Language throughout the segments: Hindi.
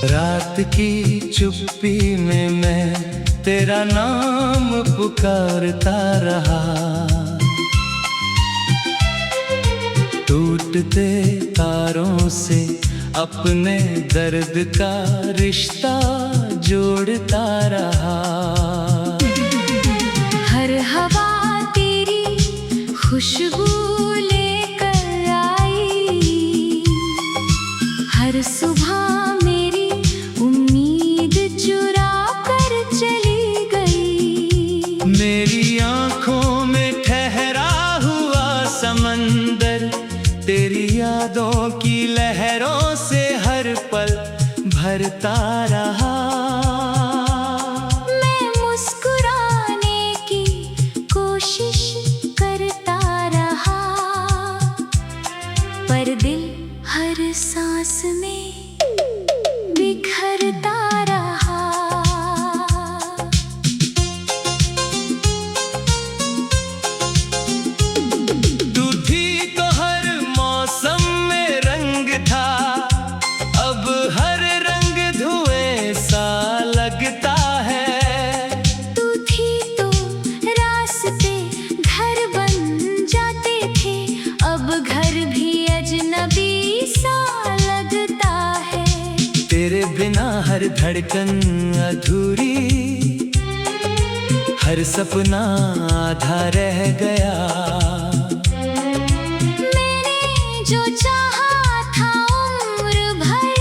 रात की चुप्पी में मैं तेरा नाम पुकारता रहा। टूटते तारों से अपने दर्द का रिश्ता जोड़ता रहा। हर हवा तेरी खुशबू लेकर आई, हर सुबह मेरी उम्मीद चुरा कर चली गई। मेरी आँखों में ठहरा हुआ समंदर तेरी यादों की लहरों से हर पल भरता रहा। मैं मुस्कुराने की कोशिश करता रहा, पर दिल हर सांस में बिखरता रहा। तू थी तो हर मौसम में रंग था, अब हर रंग धुएं सा लगता है। तू थी तो रास्ते घर बन जाते थे, अब घर भी अजनबी सा लगता है। तेरे बिना हर धड़कन अधूरी, हर सपना आधा रह गया। मैंने जो चाहा था उम्र भर,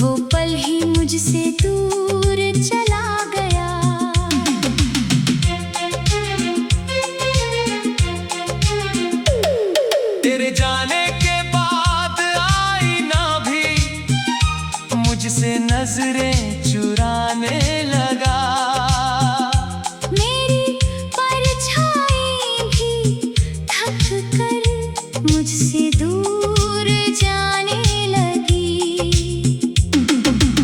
वो पल ही मुझसे दूर चला गया। तेरे जाने के बाद आईना भी मुझसे नजरें चुराने लगा। मेरी परछाई भी थक कर मुझसे दूर जाने लगी।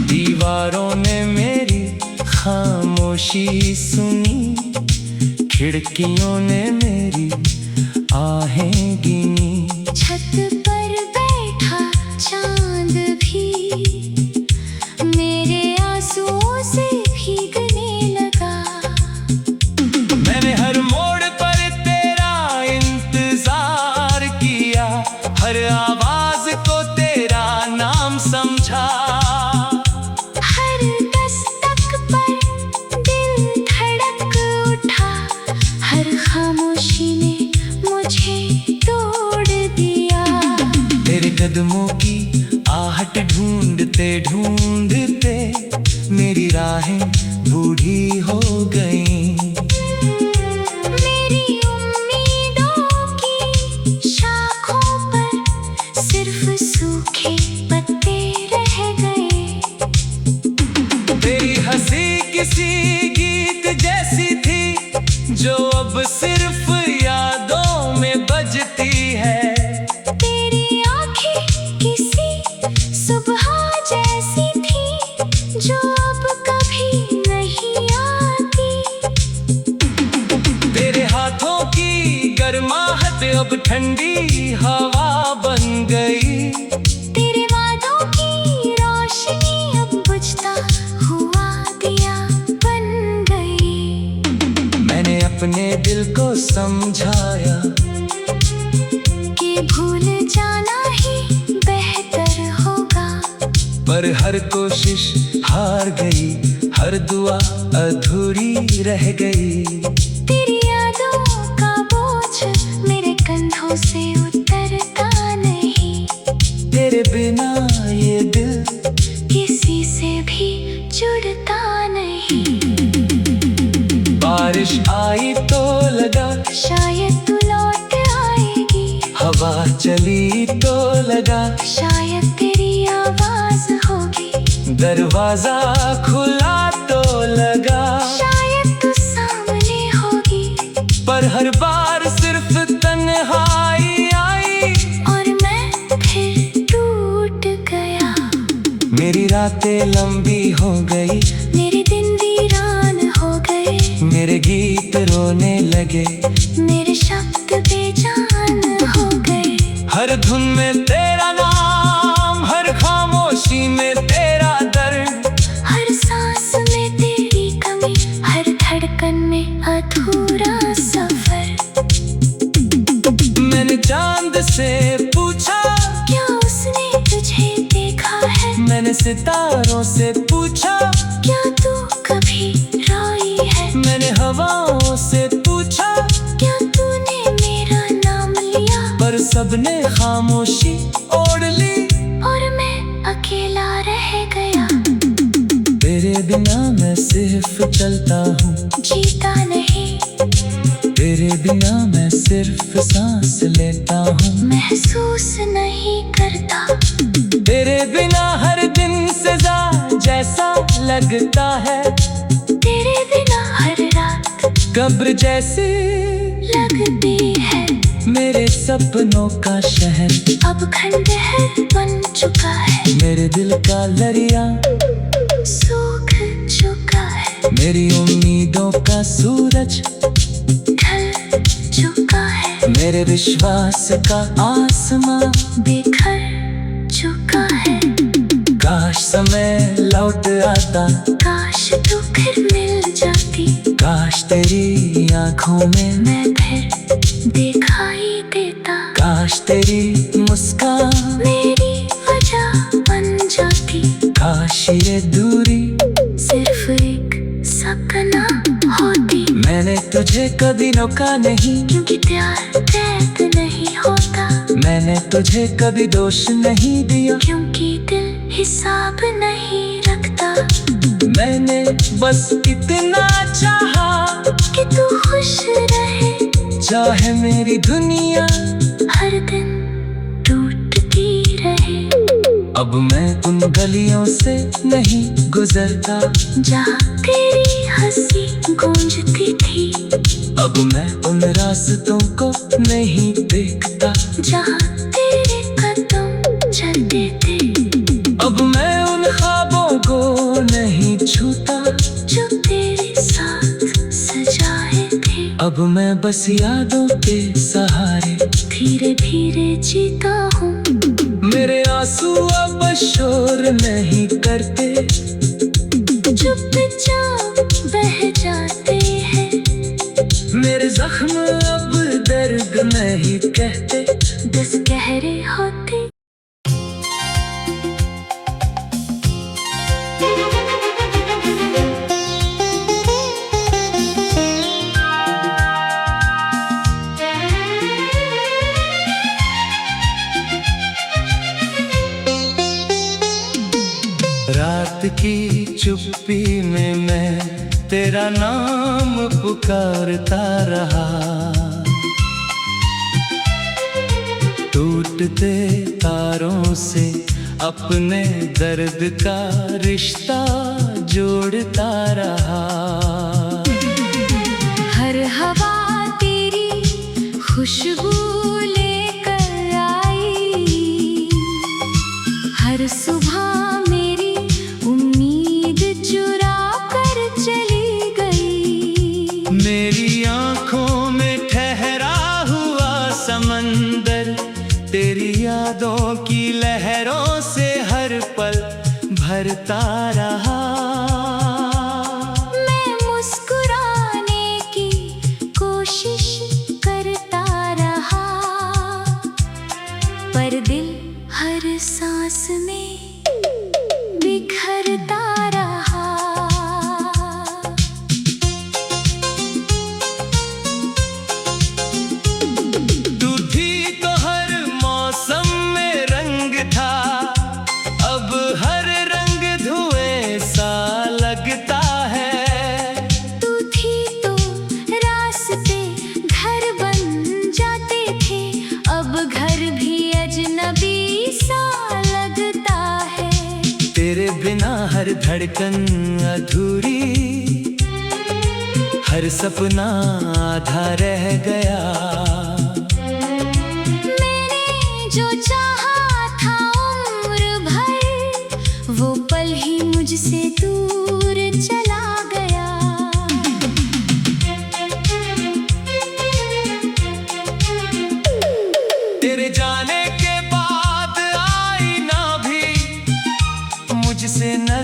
दीवारों ने मेरी खामोशी सुनी, खिड़कियों ने मेरी आहें गिनी। छत पर बैठा चांद भी मेरे आंसुओं से भीगने लगा। मैंने हर मोड़ पर तेरा इंतजार किया, हर आवाज को तेरा नाम समझा। हर दस्तक पर दिल धड़क उठा, हर खामोशी ने मुझे तोड़ दिया। तेरे कदमों की आहट ढूंढते ढूंढते मेरी राहें बूढ़ी हो गईं। मेरी उम्मीदों की शाखों पर सिर्फ सूखे पत्ते रह गए। तेरी हंसी किसी गीत जैसी थी, जो अब सिर्फ यादों में बजती है। तेरी आँखें किसी सुबह जैसी थी, जो अब कभी नहीं आती। तेरे हाथों की गर्माहट अब ठंडी हवा बन गई। तेरे वादों की रोशनी अब बुझता हुआ दिया बन गई। मैंने अपने दिल को समझाया कि भूल जाना ही बेहतर होगा, पर हर कोशिश हार गई, हर दुआ अधूरी रह गई। तेरी यादों का बोझ मेरे कंधों से उतरता नहीं। तेरे बिना ये दिल किसी से भी जुड़ता नहीं। बारिश आई तो लगा शायद तू लौट आएगी, हवा चली तो लगा शायद तेरी आवाज होगी। दरवाजा खुला तो लगा शायद तू सामने होगी, पर हर बार सिर्फ तन्हाई आई और मैं फिर टूट गया। मेरी रातें लंबी हो गई, मेरे दिन वीरान हो गए, मेरे गीत रोने लगे, मेरे शब्द बेजान हो गए। हर धुन में तेरा नाम, हर खामोशी में तेरा दर्द, हर सांस में तेरी कमी, हर धड़कन में अधूरा सफर। मैंने चांद से पूछा, क्या उसने तुझे देखा है? मैंने सितारों से पूछा, क्या तू कभी रोई है? मैंने हवाओं से पूछा, क्या तूने मेरा नाम लिया? पर सबने खामोशी ओढ़ ली, और मैं अकेला रह गया। तेरे बिना मैं सिर्फ चलता हूँ, जीता नहीं, तेरे बिना मैं सिर्फ सांस लेता हूँ, महसूस नहीं करता। तेरे बिना हर दिन सजा जैसा लगता है, तेरे बिना हर रात कब्र जैसी लगती है। मेरे सपनों का शहर अब खंडहर बन चुका है, मेरे दिल का दरिया सूख चुका है, मेरी उम्मीदों का सूरज ढल चुका है, मेरे विश्वास का आसमां बिखर चुका है। काश समय लौट आता, काश तू फिर मिल जाती, काश तेरी आंखों में मैं फिर दिखाई देता, काश तेरी मुस्कान मेरी वजह बन जाती। काश ये दूरी सिर्फ एक सपना होती, मैंने तुझे कभी रोका नहीं, क्योंकि प्यार कैद नहीं होता। मैंने तुझे कभी दोष नहीं दिया, क्योंकि दिल हिसाब नहीं रखता। मैंने बस इतना चाहा कि तू खुश रहे, चाहे मेरी दुनिया हर दिन टूटती रहे। अब मैं उन गलियों से नहीं गुजरता, जहाँ तेरी हंसी गूंजती थी, अब मैं उन रास्तों को नहीं देखता, जहाँ तेरे कदम चलते थे। अब मैं उन ख्वाबों को नहीं छूता, जो तेरे साथ सजाए थे। अब मैं बस यादों के सहारे धीरे धीरे जीता हूँ, मेरे आंसू अब शोर नहीं करते, चुपचाप बह जाते हैं। मेरे जख्म अब दर्द नहीं कहते, बस गहरे होते। रात की चुप्पी में मैं तेरा नाम पुकारता रहा, टूटते तारों से अपने दर्द का रिश्ता जोड़ता रहा। हर हवा तेरी खुशबू लेकर आई, हर सुबह मेरी उम्मीद चुरा कर चली गई। मेरी आंखों में ठहरा हुआ समंदर तेरी यादों की लहरों से हर पल भरता रहा। मैं मुस्कुराने की कोशिश करता रहा, पर दिल हर सांस में बिखरता रहा। तू थी तो हर मौसम में रंग था, अब हर रंग धुएं सा लगता है। तू थी तो रास्ते घर बन जाते थे, अब घर भी अजनबी सा लगता है। तेरे बिना हर धड़कन अधूरी, हर सपना आधा रह गया। मैंने जो चाहा था उम्र भर वो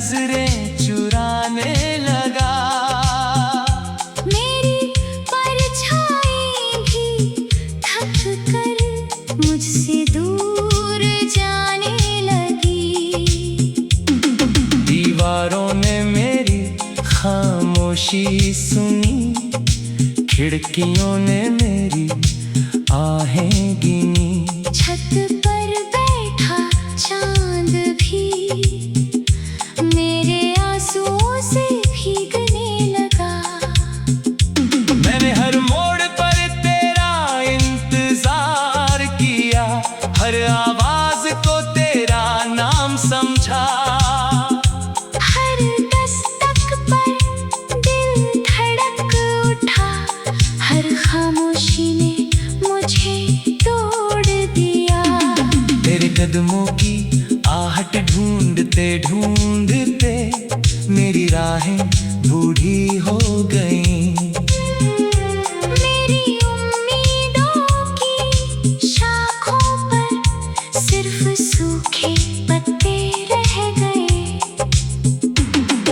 नजरें चुराने लगा। मेरी परछाई भी थक कर मुझसे दूर जाने लगी। दीवारों ने मेरी खामोशी सुनी, खिड़कियों ने मेरी आहें गिनी। छत पर बैठा चांद भी मेरे आंसुओं से भीगने लगा। मैंने हर मोड़ पर तेरा इंतजार किया, हर आवाज को तेरा नाम समझा। हर दस्तक पर दिल धड़क उठा, हर खामोशी ने मुझे तोड़ दिया। तेरे कदमों की आहट ढूंढते ढूंढते मेरी राहें बूढ़ी हो गईं। मेरी उम्मीदों की शाखों पर सिर्फ सूखे पत्ते रह गए।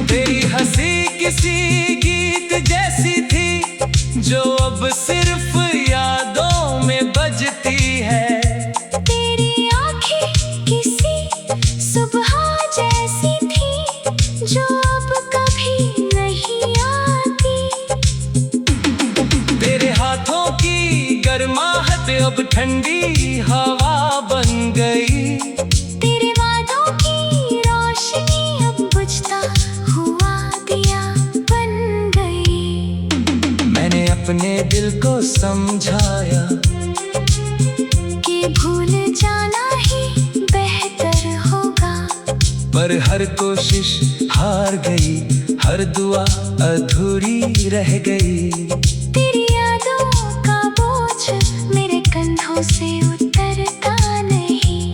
तेरी हंसी किसी गीत जैसी थी जो अब सिर्फ यादों में बजती है। तेरी आँखें किसी सुबह जैसी थी जो अब कभी नहीं आती। तेरे हाथों की गर्माहट अब ठंडी हवा बन गई। तेरे वादों की रोशनी अब बुझता हुआ दिया बन गई। मैंने अपने दिल को समझाया कि भूल जाना ही बेहतर होगा, पर हर कोशिश हार गई, हर दुआ अधूरी रह गई। तेरी यादों का बोझ मेरे कंधों से उतरता नहीं।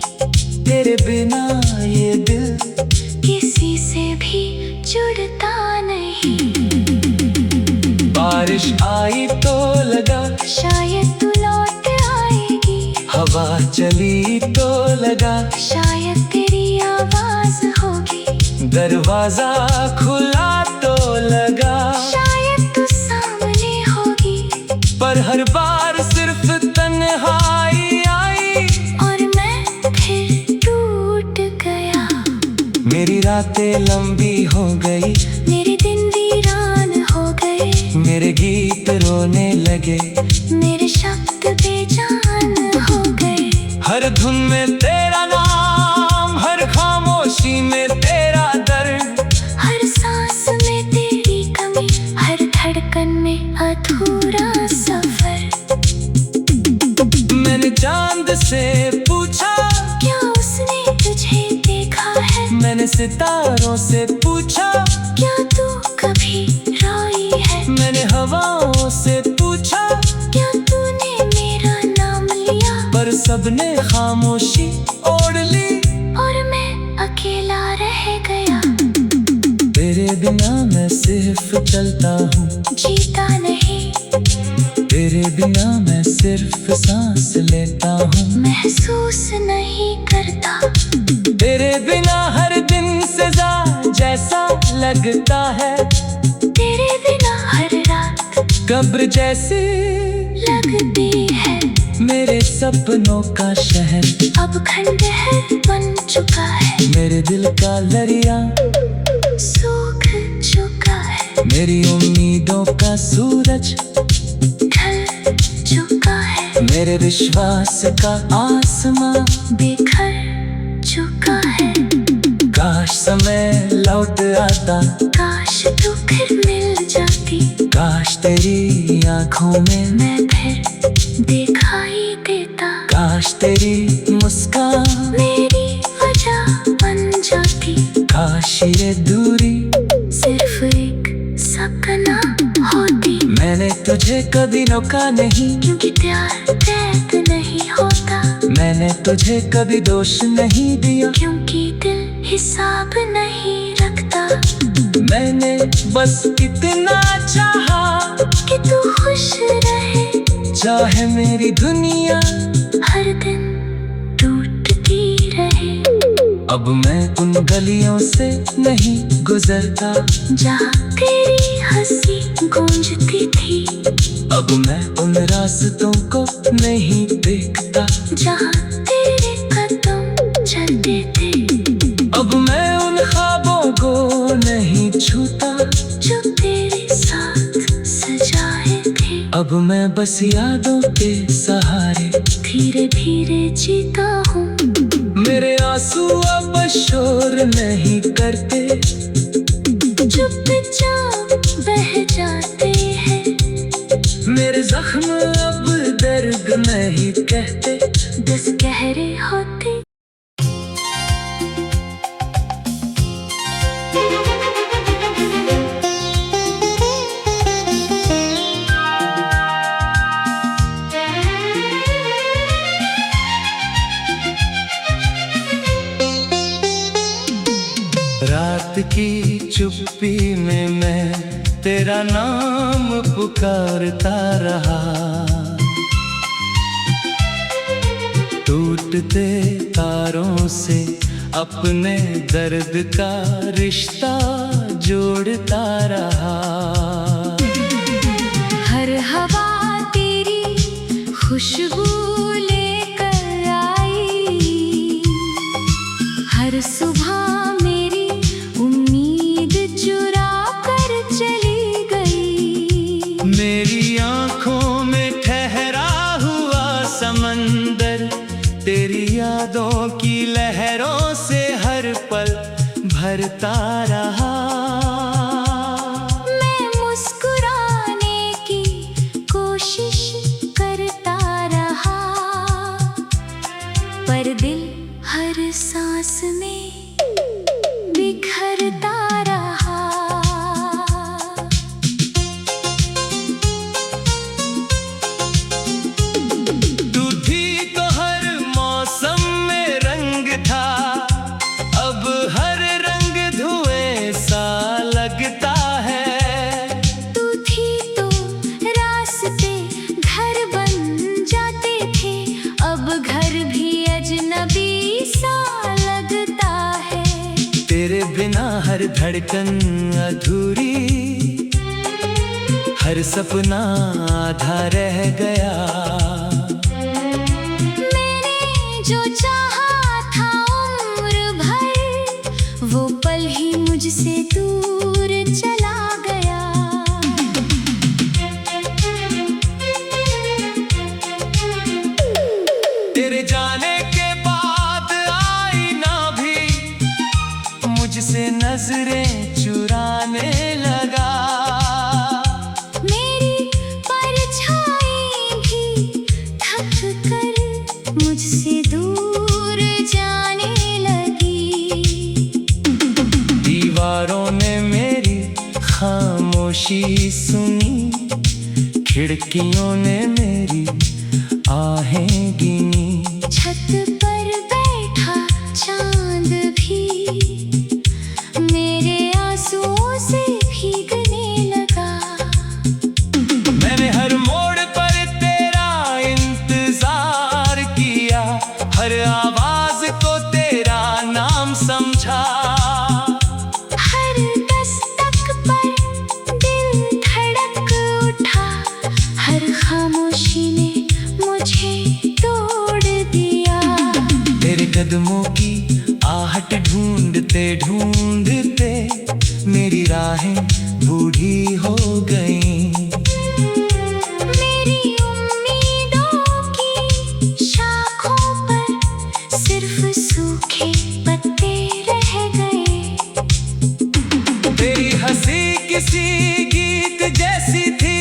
तेरे बिना ये दिल किसी से भी जुड़ता नहीं। बारिश आई तो लगा शायद तू लौट आएगी, हवा चली तो लगा शायद तेरी आवाज होगी। दरवाजा खुला तो लगा शायद तू सामने होगी, पर हर बार सिर्फ तन्हाई आई और मैं फिर टूट गया। मेरी रातें लंबी हो गई, मेरे दिन वीरान हो गए, मेरे गीत रोने लगे, मेरे शब्द बेजान हो गए। हर धुन में तेरा नाम, हर खामोशी में तेरा दर्द, हर सांस में तेरी कमी, हर धड़कन में अधूरा सफर। मैंने चांद से पूछा क्या उसने तुझे देखा है? मैंने सितारों से पूछा क्या तू कभी रोई है? मैंने हवाओं से पूछा क्या तूने मेरा नाम लिया? पर सबने खामोशी ओढ़ ली और मैं अकेला रह गया। तेरे बिना मैं सिर्फ चलता हूँ, जीता नहीं, तेरे बिना मैं सिर्फ सांस लेता हूँ। महसूस नहीं करता। तेरे बिना हर दिन सजा जैसा लगता है, तेरे बिना हर रात कब्र जैसी लगती है। मेरे सपनों का शहर अब खंडहर बन चुका है, मेरे दिल का दरिया सूख चुका है, मेरी उम्मीदों का सूरज ढल चुका है, मेरे विश्वास का आसमां बिखर चुका है। काश समय लौट आता, काश तू फिर मिल जाती, काश तेरी आंखों में मैं फिर दिखाई देता, काश तेरी मुस्कान मेरी वजह बन जाती। काश ये दूरी सिर्फ एक सपना होती, मैंने तुझे कभी रोका नहीं, क्योंकि प्यार कैद नहीं होता। मैंने तुझे कभी दोष नहीं दिया, क्योंकि दिल हिसाब नहीं रखता। मैंने बस इतना चाहा कि तू खुश रहे, चाहे मेरी दुनिया हर दिन टूटती रहे। अब मैं उन गलियों से नहीं गुजरता जहाँ तेरी हंसी गूंजती थी। अब मैं उन रास्तों को नहीं देखता जहाँ तेरे कदम चलते थे। अब मैं उन ख्वाबों को नहीं छूता जो तेरे साथ सजाए थे। अब मैं बस यादों के सहारे धीरे धीरे जीता हूँ। मेरे आंसू अब शोर नहीं करते, चुपचाप बह जाते हैं। मेरे जख्म अब दर्द नहीं कहते, दस गहरे होते। रात की चुप्पी में मैं तेरा नाम पुकारता रहा। टूटते तारों से अपने दर्द का रिश्ता जोड़ता रहा। हर हवा तेरी खुशबू लेकर आई। हर सुबह मेरी उम्मीद चुरा कर चली गई। मेरी आंखों में ठहरा हुआ समंदर तेरी यादों की लहरों से हर पल भरता रहा। मैं मुस्कुराने की कोशिश करता रहा, पर दिल हर सांस में बिखरता रहा। तू थी तो हर मौसम में रंग था, अब हर रंग धुएं सा लगता है। तू थी तो रास्ते घर बन जाते थे, अब घर भी अजनबी सा लगता है। तेरे बिना हर धड़कन अधूरी, हर सपना आधा रह गया। मैंने जो चाहा था उम्र भर, वो पल ही मुझसे दूर चला गया। तेरे जाने के बाद आईना भी मुझसे नजरें चुराने लगा। मेरी परछाई भी थक कर मुझसे दूर जाने लगी। दीवारों ने मेरी खामोशी सुनी, खिड़कियों ने मेरी आहें गिनी। छत पर बैठा चांद भी मेरे आंसुओं से भीगने लगा। मैंने हर मोड़ पर तेरा इंतजार किया, हर आवाज को तेरा नाम समझा। हर दस्तक पर दिल धड़क उठा, हर खामोशी ने मुझे तोड़ दिया। तेरे कदमों की आहट ढूंढते ढूंढते मेरी राहें बूढ़ी हो गईं। मेरी उम्मीदों की शाखों पर सिर्फ सूखे पत्ते रह गए। तेरी हंसी किसी गीत जैसी थी,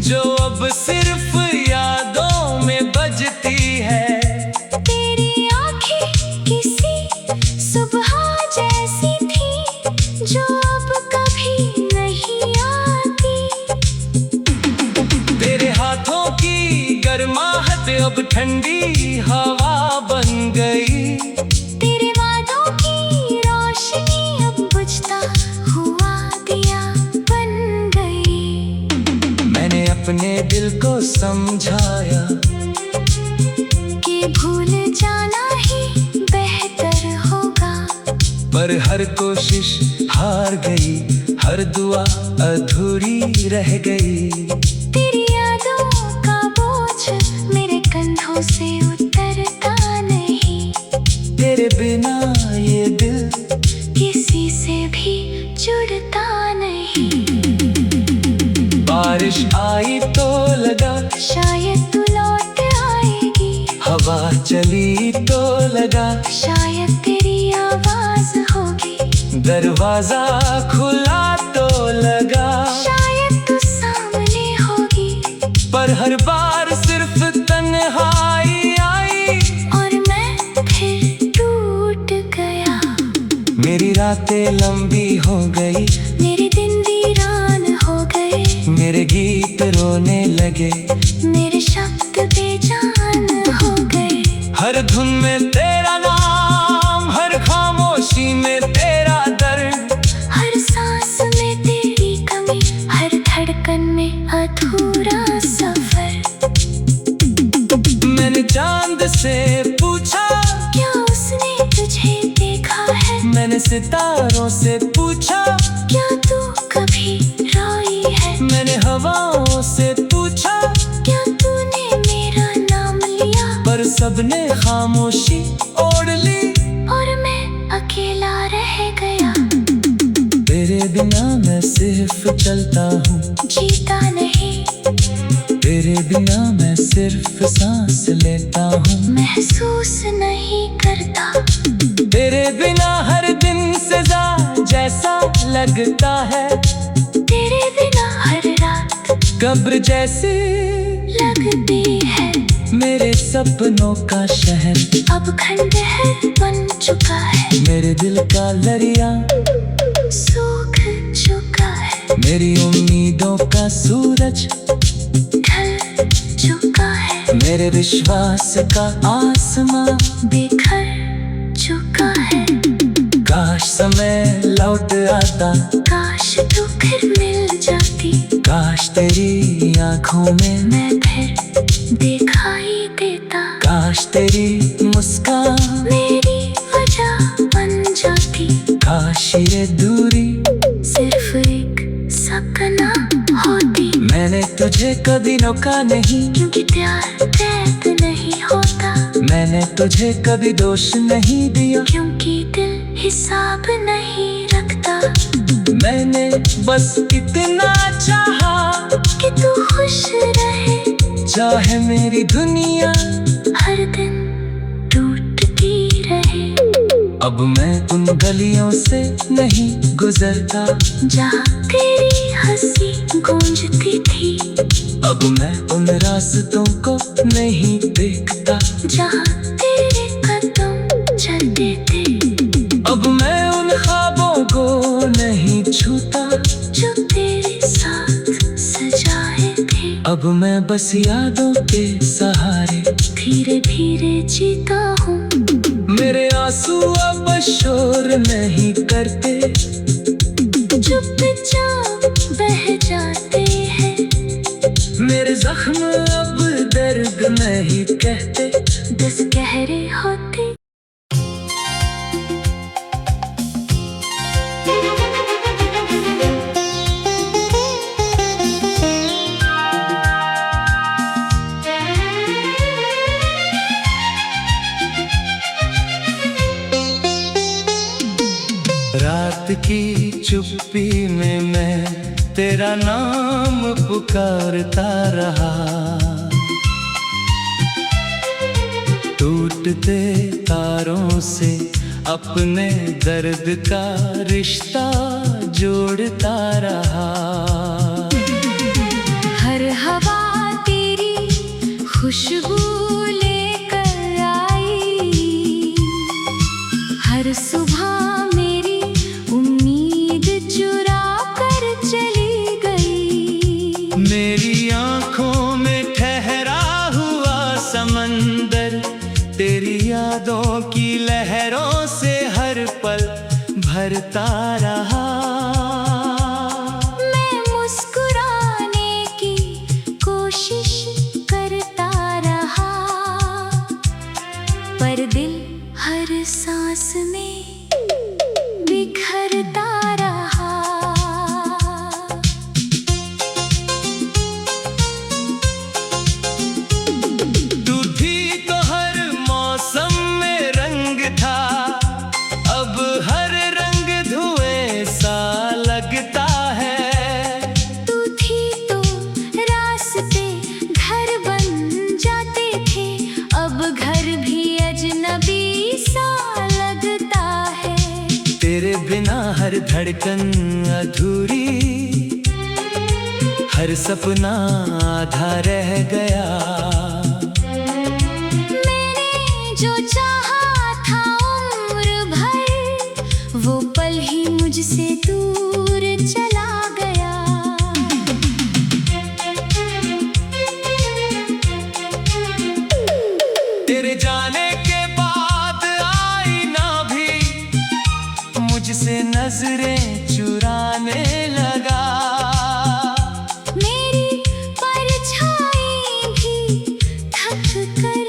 जो अब सिर्फ यादों में बजती है। तेरी आंखें किसी सुबह जैसी थी, जो अब कभी नहीं आती। तेरे हाथों की गर्माहट अब ठंडी हवा बन गई। तेरे वादों की रोशनी अब बुझता हुआ दिया बन गई। मैंने अपने दिल को समझाया कि भूल जाना ही बेहतर होगा। पर हर कोशिश हार गई, हर दुआ अधूरी रह गई। तेरी यादों का बोझ मेरे कंधों से उतरता नहीं, तेरे बिना ये दिल किसी से भी जुड़ता नहीं। बारिश आई तो लगा शायद तू लौट आएगी, हवा चली तो लगा शायद तेरी आवाज होगी, दरवाजा खुला तो लगा शायद तू सामने होगी। पर हर बार सिर्फ तन्हाई आई और मैं फिर टूट गया। मेरी रातें लंबी हो गई, मेरे दिन वीरान हो गए, मेरे गीत रोने लगे, मेरे शब्द बेजान हो गए। हर धुन में तेरा नाम, हर खामोशी में तेरा दर्द, हर सांस में तेरी कमी, हर धड़कन में अधूरा सफर। मैंने चांद से पूछा क्या उसने तुझे देखा है, मैंने सितारों से पूछा क्या तू कभी रोई है, मैंने हवाओं से पूछा क्या तूने मेरा नाम लिया। पर सबने खामोशी ओढ़ ली और मैं अकेला रह गया। तेरे बिना मैं सिर्फ चलता हूँ, जीता नहीं, तेरे बिना मैं सिर्फ सांस लेता हूँ, महसूस नहीं करता। तेरे बिना हर दिन सजा जैसा लगता है, तेरे बिना हर रात कब्र जैसी लगती है। मेरे सपनों का शहर अब खंडहर बन चुका है, मेरे दिल का दरिया सूख चुका है, मेरी उम्मीदों का सूरज ढल चुका है, मेरे विश्वास का आसमां बिखर चुका है। काश समय लौट आता, काश तू फिर मिल जाती, काश तेरी आंखों में मैं फिर दिखाई देता, काश तेरी मुस्कान मेरी वजह बन जाती। काश ये दूरी सिर्फ एक सपना होती, मैंने तुझे कभी रोका नहीं, क्योंकि प्यार कैद नहीं होता, मैंने तुझे कभी दोष नहीं दिया, क्योंकि दिल हिसाब नहीं रखता। मैंने बस इतना चाहा कि तू खुश रहे, चाहे मेरी दुनिया हर दिन टूटती रहे। अब मैं उन गलियों से नहीं गुजरता जहाँ तेरी हंसी गूंजती थी, अब मैं उन रास्तों को नहीं देखता, जहाँ तेरे कदम चलते थे। अब मैं उन ख्वाबों को नहीं छूता जो तेरे साथ सजाए थे, अब मैं बस यादों के सहारे धीरे धीरे जीता हूँ। मेरे आंसू अब शोर नहीं करते, चुपचाप बह जाते हैं, मेरे जख्म अब दर्द नहीं कहते, बस गहरे होते। रात की चुप्पी में मैं तेरा नाम पुकारता रहा, टूटते तारों से अपने दर्द का रिश्ता जोड़ता रहा। हर हवा तेरी खुशबू लेकर आई, हर सुबह मेरी उम्मीद चुरा कर चली गई। मेरी आंखों में ठहरा हुआ समंदर तेरी यादों की लहरों से हर पल भरता रहा। मैं मुस्कुराने की कोशिश करता रहा, पर दिल हर सांस में बिखरता रहा। तू थी तो हर मौसम में रंग था, अब हर रंग धुएं सा लगता है। तू थी तो रास्ते घर बन जाते थे, अब घर भी अजनबी सा लगता है। तेरे बिना हर धड़कन अधूरी, हर सपना आधा रह गया। मैंने जो चाहा था उम्र भर, वो पल ही मुझसे दूर चला गया। तेरे जाने के बाद आईना भी मुझसे नजरें चुराने लगा। मेरी परछाई भी थक कर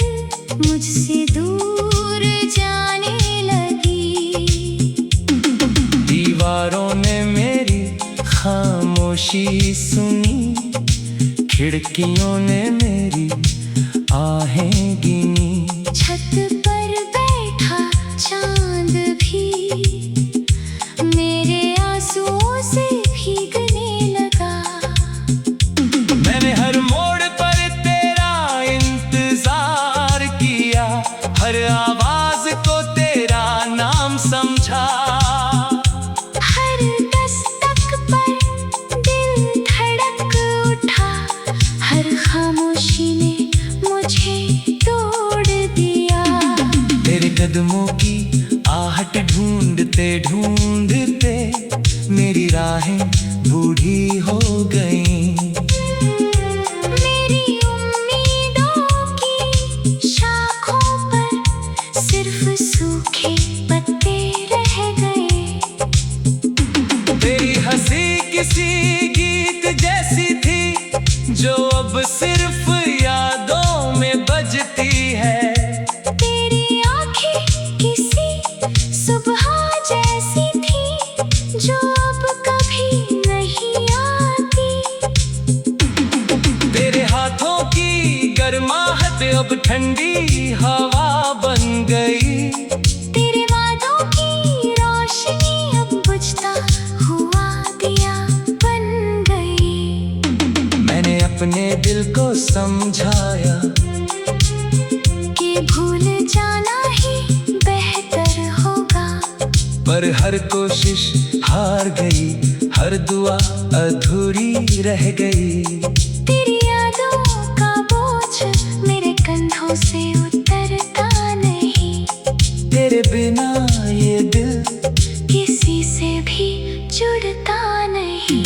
मुझसे दूर जाने लगी। दीवारों ने मेरी खामोशी सुनी, खिड़कियों ने मेरी आहें गिनी। छत पर बैठा चांद भी मेरे आंसुओं से भीगने लगा। मैंने हर मोड़ पर तेरा इंतजार किया, हर आवाज को तेरा नाम समझा। हर दस्तक पर दिल धड़क उठा, हर खामोशी ने मुझे तोड़ दिया। तेरे कदमों की आहट ढूंढते ढूंढते मेरी राहें बूढ़ी हो गईं। मेरी उम्मीदों की शाखों पर सिर्फ सूखे पत्ते रह गए। तेरी हंसी किसी गीत जैसी थी, जो अब सिर्फ यादों में बजती है। तेरी आंखें किसी सुबह जैसी थी, जो अब कभी नहीं आती। तेरे हाथों की गर्माहट अब ठंडी हवा बन गई। तेरे वादों की रोशनी अब बुझता हुआ दिया बन गई। मैंने अपने दिल को समझाया कि भूल जाना ही बेहतर होगा, पर हर कोशिश हार गई, हर दुआ अधूरी रह गई। तेरी यादों का बोझ मेरे कंधों से उतरता नहीं, तेरे बिना ये दिल किसी से भी जुड़ता नहीं।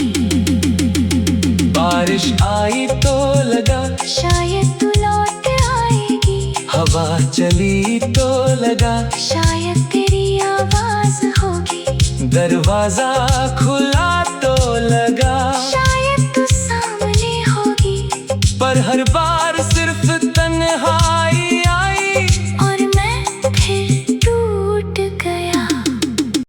बारिश आई तो लगा शायद तू लौट आएगी, हवा चली तो लगा शायद तेरी आवाज होगी। दरवाजा खुला तो लगा शायद तू सामने होगी, पर हर